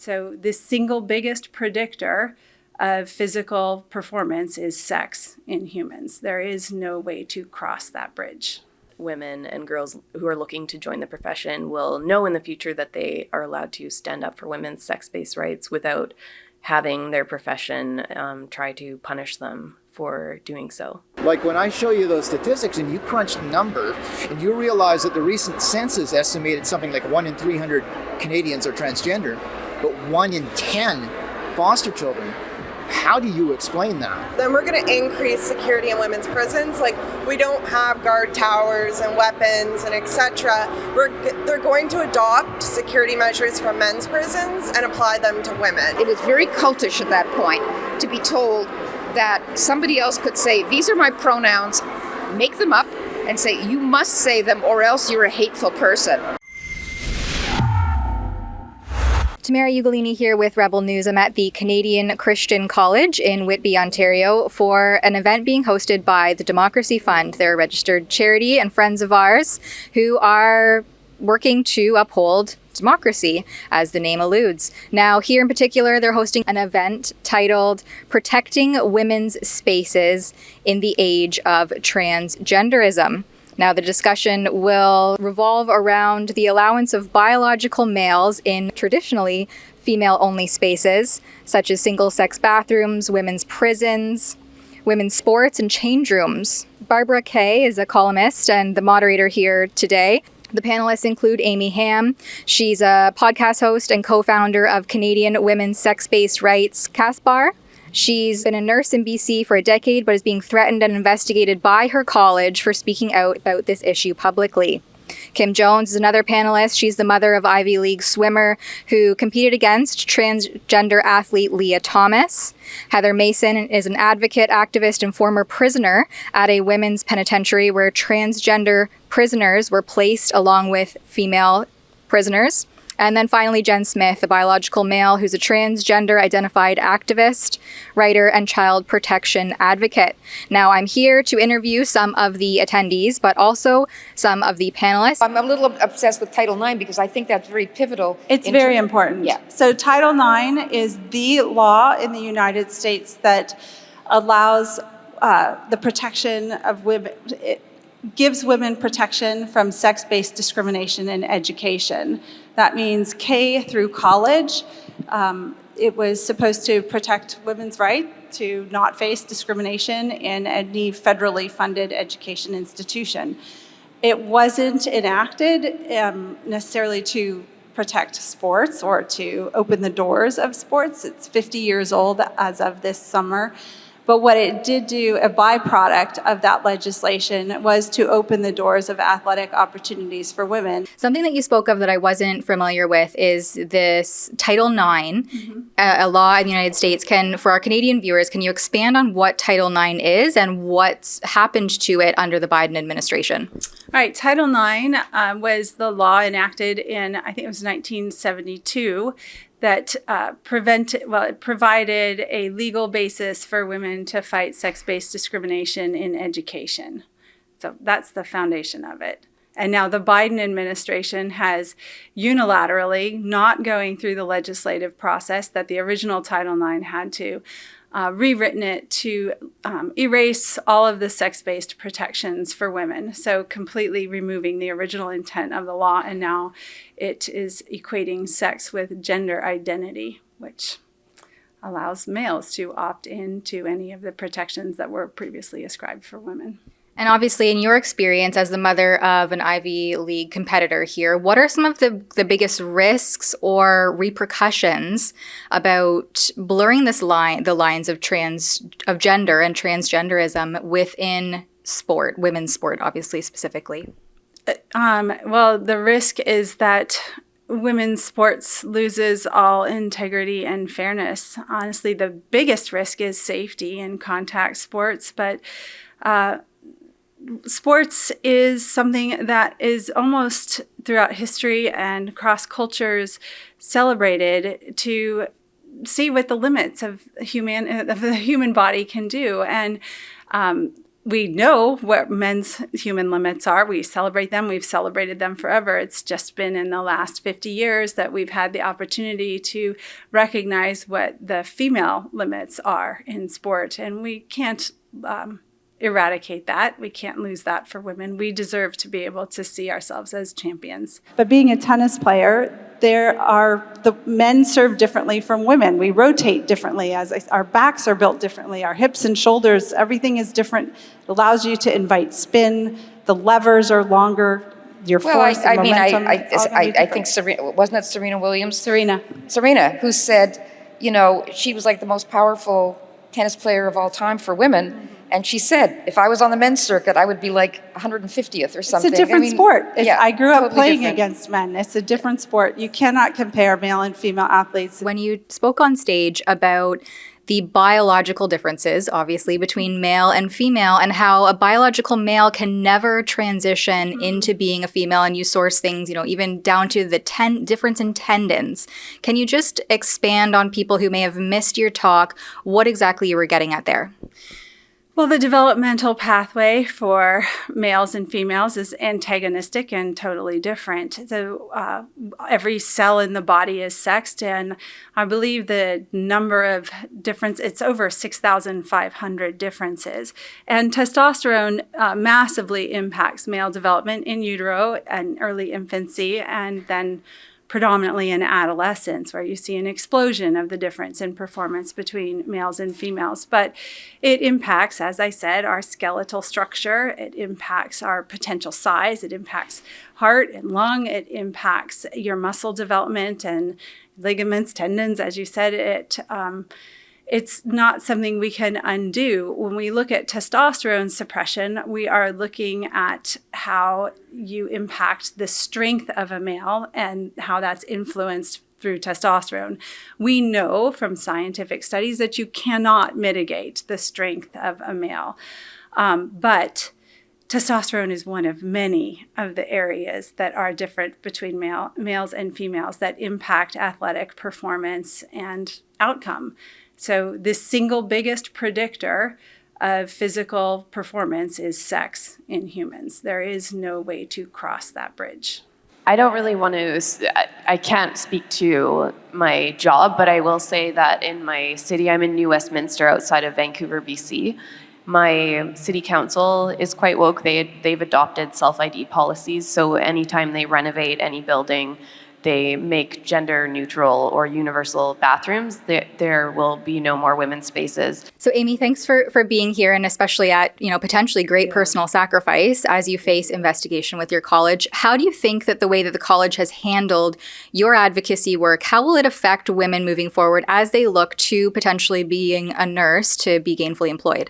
So the single biggest predictor of physical performance is sex in humans. There is no way to cross that bridge. Women and girls who are looking to join the profession will know in the future that they are allowed to stand up for women's sex-based rights without having their profession try to punish them for doing so. Like when I show you those statistics and you crunch the number and you realize that the recent census estimated something like 1 in 300 Canadians are transgender, but 1 in 10 foster children, how do you explain that? Then we're going to increase security in women's prisons. Like, we don't have guard towers and weapons and etc. They're going to adopt security measures from men's prisons and apply them to women. It is very cultish at that point to be told that somebody else could say, these are my pronouns, make them up and say, you must say them or else you're a hateful person. Tamara Ugolini here with Rebel News. I'm at the Canadian Christian College in Whitby, Ontario for an event being hosted by the Democracy Fund. They're a registered charity and friends of ours who are working to uphold democracy, as the name alludes. Now, here in particular, they're hosting an event titled Protecting Women's Spaces in the Age of Transgenderism. Now, the discussion will revolve around the allowance of biological males in traditionally female-only spaces, such as single-sex bathrooms, women's prisons, women's sports, and change rooms. Barbara Kay is a columnist and the moderator here today. The panelists include Amy Hamm. She's a podcast host and co-founder of Canadian Women's Sex-Based Rights CAWSBAR. She's been a nurse in BC for a decade, but is being threatened and investigated by her college for speaking out about this issue publicly. Kim Jones is another panelist. She's the mother of Ivy League swimmer who competed against transgender athlete Leah Thomas. Heather Mason is an advocate, activist, and former prisoner at a women's penitentiary where transgender prisoners were placed along with female prisoners. And then finally, Jenn Smith, a biological male who's a transgender-identified activist, writer, and child protection advocate. Now, I'm here to interview some of the attendees, but also some of the panelists. I'm a little obsessed with Title IX because I think that's very pivotal. It's very important. Yeah. So Title IX is the law in the United States that allows the protection of women. It gives women protection from sex-based discrimination in education. That means K through college. It was supposed to protect women's right to not face discrimination in any federally funded education institution. It wasn't enacted necessarily to protect sports or to open the doors of sports. It's 50 years old as of this summer. But what it did do, a byproduct of that legislation, was to open the doors of athletic opportunities for women. Something that you spoke of that I wasn't familiar with is this Title IX, a law in the United States. For our Canadian viewers, can you expand on what Title IX is and what's happened to it under the Biden administration? All right, Title IX was the law enacted in, I think it was 1972, that it provided a legal basis for women to fight sex-based discrimination in education. So that's the foundation of it. And now the Biden administration has unilaterally, not going through the legislative process that the original Title IX had to, rewritten it to erase all of the sex-based protections for women. So completely removing the original intent of the law, and now it is equating sex with gender identity, which allows males to opt into any of the protections that were previously ascribed for women. And obviously, in your experience as the mother of an Ivy League competitor here, what are some of the biggest risks or repercussions about blurring the lines of gender and transgenderism within sport, women's sport, obviously, specifically? Well, the risk is that women's sports loses all integrity and fairness. Honestly, the biggest risk is safety in contact sports, but sports is something that is almost throughout history and across cultures celebrated to see what the limits of the human body can do. And we know what men's human limits are. We celebrate them. We've celebrated them forever. It's just been in the last 50 years that we've had the opportunity to recognize what the female limits are in sport. And we can't eradicate that. We can't lose that for women. We deserve to be able to see ourselves as champions. But being a tennis player, the men serve differently from women. We rotate differently. Our backs are built differently. Our hips and shoulders, everything is different. It allows you to invite spin. The levers are longer. Your force and momentum. I think Serena, wasn't it Serena Williams? Serena, who said, she was like the most powerful tennis player of all time for women. And she said, if I was on the men's circuit, I would be like 150th or something. It's a different sport. I grew up totally playing different. Against men. It's a different sport. You cannot compare male and female athletes. When you spoke on stage about the biological differences, obviously, between male and female, and how a biological male can never transition into being a female, and you source things, even down to the difference in tendons. Can you just expand on people who may have missed your talk, what exactly you were getting at there? Well, the developmental pathway for males and females is antagonistic and totally different. So every cell in the body is sexed, and I believe the number of it's over 6,500 differences. And testosterone massively impacts male development in utero and early infancy, and then predominantly in adolescence, where you see an explosion of the difference in performance between males and females. But it impacts, as I said, our skeletal structure. It impacts our potential size. It impacts heart and lung. It impacts your muscle development and ligaments, tendons, as you said. It's not something we can undo. When we look at testosterone suppression, we are looking at how you impact the strength of a male and how that's influenced through testosterone. We know from scientific studies that you cannot mitigate the strength of a male, but testosterone is one of many of the areas that are different between males and females that impact athletic performance and outcome. So the single biggest predictor of physical performance is sex in humans. There is no way to cross that bridge. I don't really want to, I can't speak to my job, but I will say that in my city, I'm in New Westminster outside of Vancouver, BC. My city council is quite woke. They've adopted self-ID policies, so anytime they renovate any building, they make gender neutral or universal bathrooms, there will be no more women's spaces. So Amy, thanks for being here, and especially at, potentially great personal sacrifice as you face investigation with your college. How do you think that the way that the college has handled your advocacy work, how will it affect women moving forward as they look to potentially being a nurse to be gainfully employed?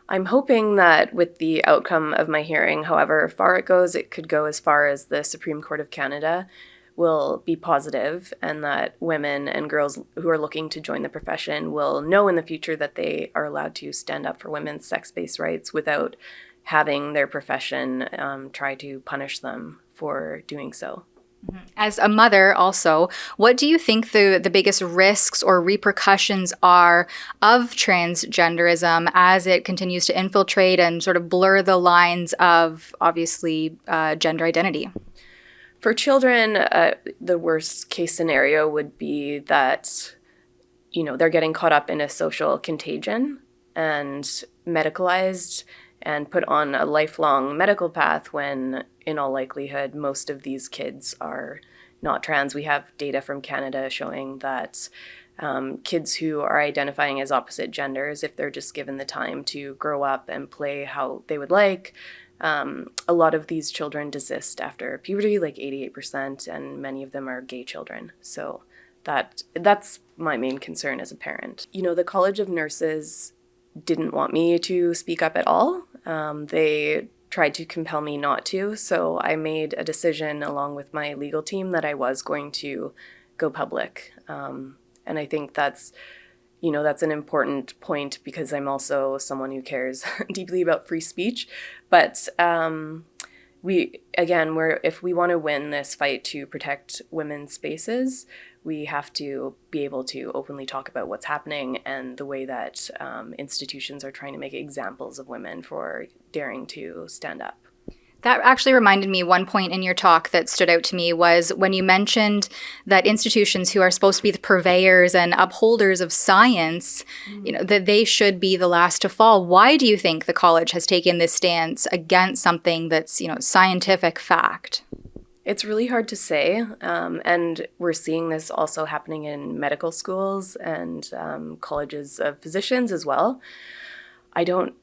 I'm hoping that with the outcome of my hearing, however far it goes, it could go as far as the Supreme Court of Canada, will be positive, and that women and girls who are looking to join the profession will know in the future that they are allowed to stand up for women's sex-based rights without having their profession try to punish them for doing so. As a mother also, what do you think the biggest risks or repercussions are of transgenderism as it continues to infiltrate and sort of blur the lines of, obviously, gender identity? For children, the worst case scenario would be that, they're getting caught up in a social contagion and medicalized and put on a lifelong medical path when, in all likelihood, most of these kids are not trans. We have data from Canada showing that kids who are identifying as opposite genders, if they're just given the time to grow up and play how they would like, a lot of these children desist after puberty, like 88%, and many of them are gay children. So that's my main concern as a parent. The College of Nurses didn't want me to speak up at all. They tried to compel me not to, so I made a decision along with my legal team that I was going to go public. And I think that's an important point because I'm also someone who cares deeply about free speech. But if we want to win this fight to protect women's spaces, we have to be able to openly talk about what's happening and the way that institutions are trying to make examples of women for daring to stand up. That actually reminded me, one point in your talk that stood out to me was when you mentioned that institutions who are supposed to be the purveyors and upholders of science, that they should be the last to fall. Why do you think the college has taken this stance against something that's, scientific fact? It's really hard to say, and we're seeing this also happening in medical schools and colleges of physicians as well.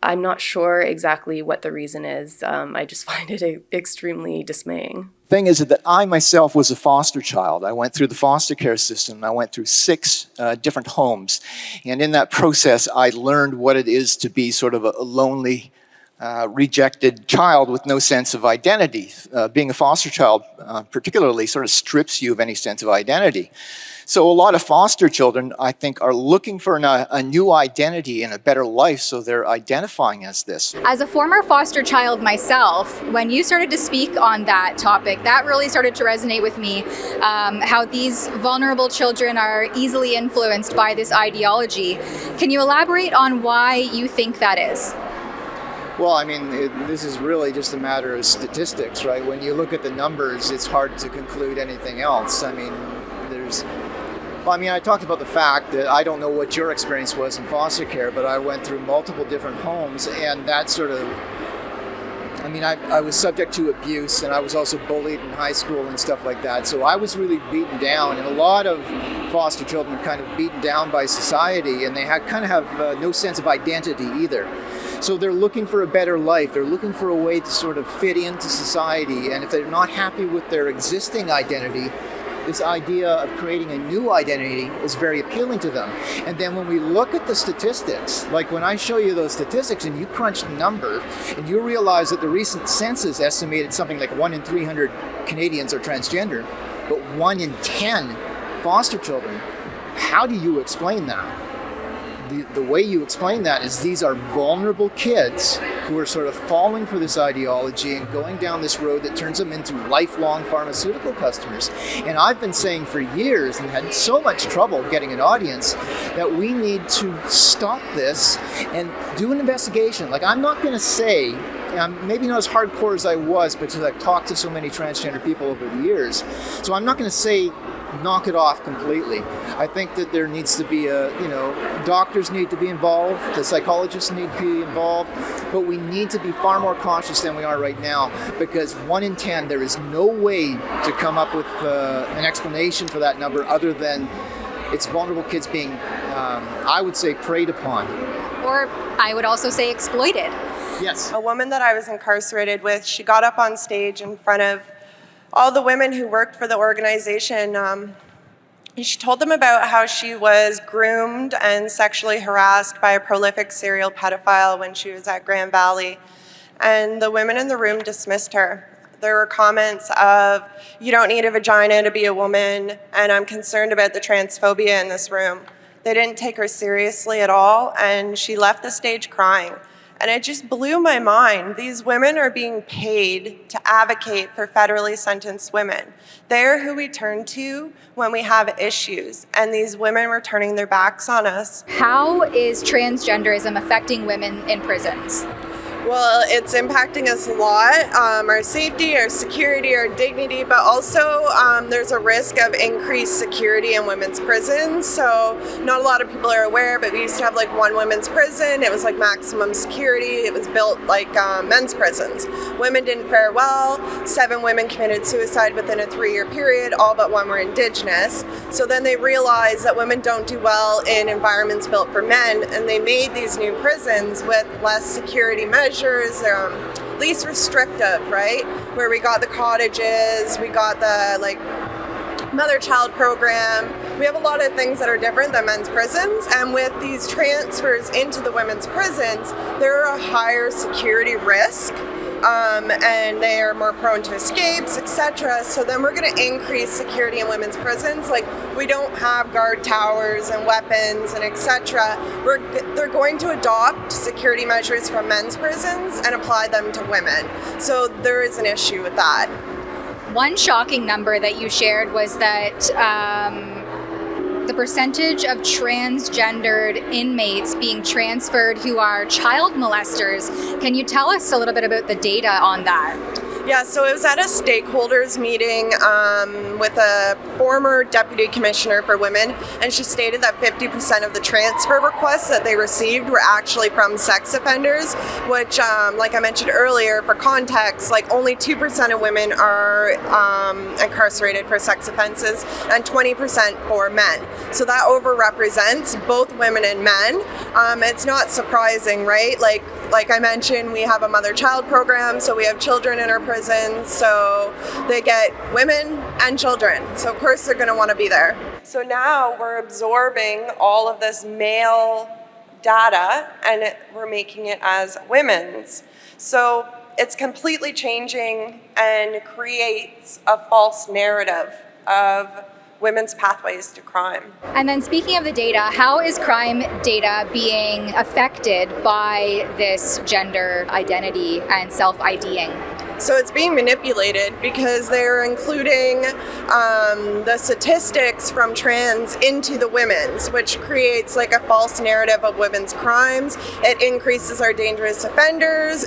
I'm not sure exactly what the reason is. I just find it extremely dismaying. Thing is that I myself was a foster child. I went through the foster care system. I went through 6 different homes. And in that process, I learned what it is to be sort of a lonely, rejected child with no sense of identity. Being a foster child particularly sort of strips you of any sense of identity. So a lot of foster children, I think, are looking for a new identity and a better life, so they're identifying as this. As a former foster child myself, when you started to speak on that topic, that really started to resonate with me, how these vulnerable children are easily influenced by this ideology. Can you elaborate on why you think that is? Well, I mean, this is really just a matter of statistics, right? When you look at the numbers, it's hard to conclude anything else. I mean, I talked about the fact that I don't know what your experience was in foster care, but I went through multiple different homes, and that sort of, I was subject to abuse, and I was also bullied in high school and stuff like that. So I was really beaten down, and a lot of foster children are kind of beaten down by society, and they kind of have no sense of identity either. So they're looking for a better life. They're looking for a way to sort of fit into society, and if they're not happy with their existing identity, this idea of creating a new identity is very appealing to them. And then when we look at the statistics, like when I show you those statistics and you crunch the number and you realize that the recent census estimated something like 1 in 300 Canadians are transgender, but 1 in 10 foster children, how do you explain that? The way you explain that is these are vulnerable kids who are sort of falling for this ideology and going down this road that turns them into lifelong pharmaceutical customers. And I've been saying for years and had so much trouble getting an audience that we need to stop this and do an investigation. Like, I'm not going to say, maybe not as hardcore as I was because I've talked to so many transgender people over the years, so I'm not going to say knock it off completely. I think that there needs to be doctors need to be involved, the psychologists need to be involved, but we need to be far more cautious than we are right now, because 1 in 10, there is no way to come up with an explanation for that number other than it's vulnerable kids being, I would say, preyed upon. Or I would also say exploited. Yes. A woman that I was incarcerated with, she got up on stage in front of all the women who worked for the organization. She told them about how she was groomed and sexually harassed by a prolific serial pedophile when she was at Grand Valley. And the women in the room dismissed her. There were comments of, "You don't need a vagina to be a woman," and "I'm concerned about the transphobia in this room." They didn't take her seriously at all, and she left the stage crying. And it just blew my mind. These women are being paid to advocate for federally sentenced women. They're who we turn to when we have issues, and these women were turning their backs on us. How is transgenderism affecting women in prisons? Well, it's impacting us a lot, our safety, our security, our dignity, but also there's a risk of increased security in women's prisons. So not a lot of people are aware, but we used to have like one women's prison. It was like maximum security. It was built like men's prisons. Women didn't fare well. 7 women committed suicide within a 3-year period, all but 1 were Indigenous. So then they realized that women don't do well in environments built for men, and they made these new prisons with less security measures, least restrictive, right? Where we got the cottages, we got the mother-child program. We have a lot of things that are different than men's prisons, and with these transfers into the women's prisons, there are a higher security risk, and they are more prone to escapes, etc. So then we're going to increase security in women's prisons. Like, we don't have guard towers and weapons and etc. They're going to adopt security measures from men's prisons and apply them to women. So there is an issue with that. One shocking number that you shared was that the percentage of transgendered inmates being transferred who are child molesters. Can you tell us a little bit about the data on that? Yeah, so it was at a stakeholders meeting with a former deputy commissioner for women, and she stated that 50% of the transfer requests that they received were actually from sex offenders, which, like I mentioned earlier, for context, like only 2% of women are incarcerated for sex offenses and 20% for men. So that overrepresents both women and men. It's not surprising, right? Like I mentioned, we have a mother-child program, so we have children in our prisons, so they get women and children. So of course they're going to want to be there. So now we're absorbing all of this male data and we're making it as women's. So it's completely changing and creates a false narrative of women's pathways to crime. And then speaking of the data, how is crime data being affected by this gender identity and self-IDing? So it's being manipulated because they're including the statistics from trans into the women's, which creates like a false narrative of women's crimes. It increases our dangerous offenders.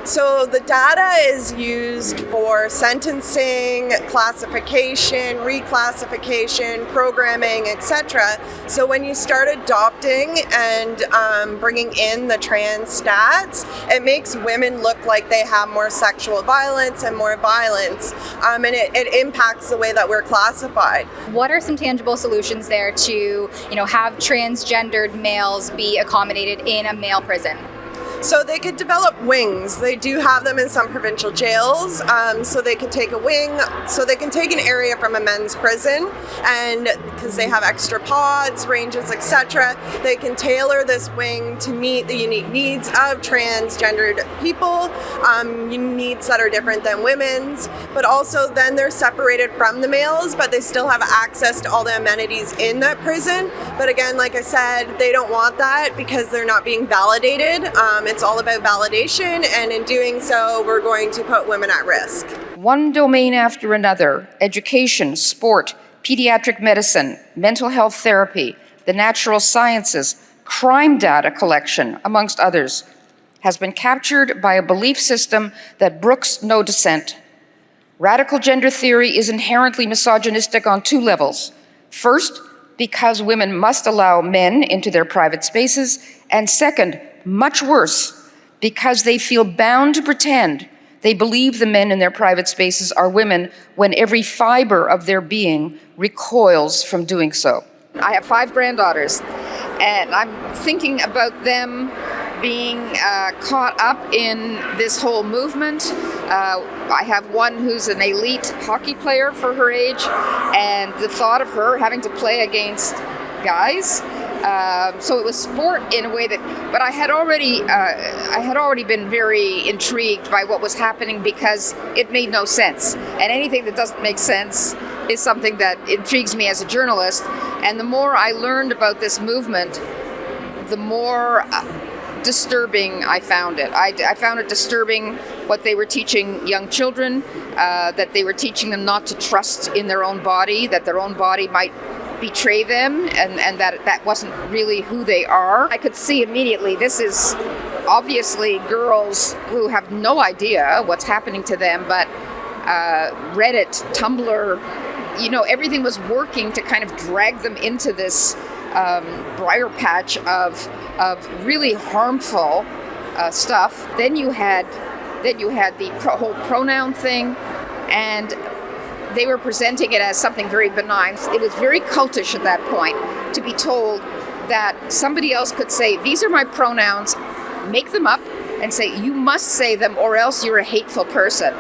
So the data is used for sentencing, classification, reclassification, programming, etc. So when you start adopting and bringing in the trans stats, it makes women look like they have more sexual violence and more violence, and it impacts the way that we're classified. What are some tangible solutions there to, have transgendered males be accommodated in a male prison? So they could develop wings. They do have them in some provincial jails. So they could take a wing, so they can take an area from a men's prison, and because they have extra pods, ranges, etc., they can tailor this wing to meet the unique needs of transgendered people, needs that are different than women's, but also then they're separated from the males, but they still have access to all the amenities in that prison. But again, like I said, they don't want that because they're not being validated. It's all about validation, and in doing so, we're going to put women at risk. One domain after another, education, sport, pediatric medicine, mental health therapy, the natural sciences, crime data collection, amongst others, has been captured by a belief system that brooks no dissent. Radical gender theory is inherently misogynistic on two levels. First, because women must allow men into their private spaces, and second, much worse, because they feel bound to pretend they believe the men in their private spaces are women when every fiber of their being recoils from doing so. I have 5 granddaughters, and I'm thinking about them being caught up in this whole movement. I have one who's an elite hockey player for her age, and the thought of her having to play against guys. So it was sport in a way that, but I had already been very intrigued by what was happening because it made no sense. And anything that doesn't make sense is something that intrigues me as a journalist. And the more I learned about this movement, the more disturbing I found it. I found it disturbing what they were teaching young children, that they were teaching them not to trust in their own body, that their own body might betray them, and that wasn't really who they are. I could see immediately this is obviously girls who have no idea what's happening to them, but Reddit, Tumblr, everything was working to kind of drag them into this briar patch of really harmful stuff. Then you had the whole pronoun thing, and they were presenting it as something very benign. It was very cultish at that point to be told that somebody else could say, these are my pronouns, make them up, and say, you must say them or else you're a hateful person.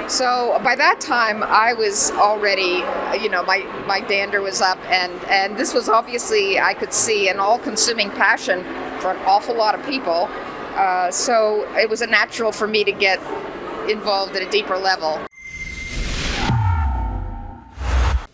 So by that time, I was already, my dander was up, and this was obviously, I could see, an all-consuming passion for an awful lot of people. So it was a natural for me to get involved at a deeper level.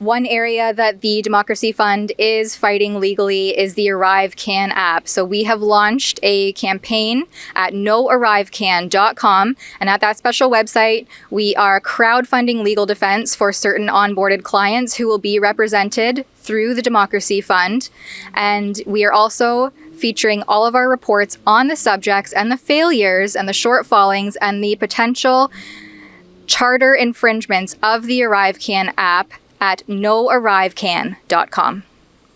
One area that the Democracy Fund is fighting legally is the ArriveCan app. So we have launched a campaign at noarrivecan.com. And at that special website, we are crowdfunding legal defense for certain onboarded clients who will be represented through the Democracy Fund. And we are also featuring all of our reports on the subjects and the failures and the shortfallings and the potential charter infringements of the ArriveCan app at noarrivecan.com.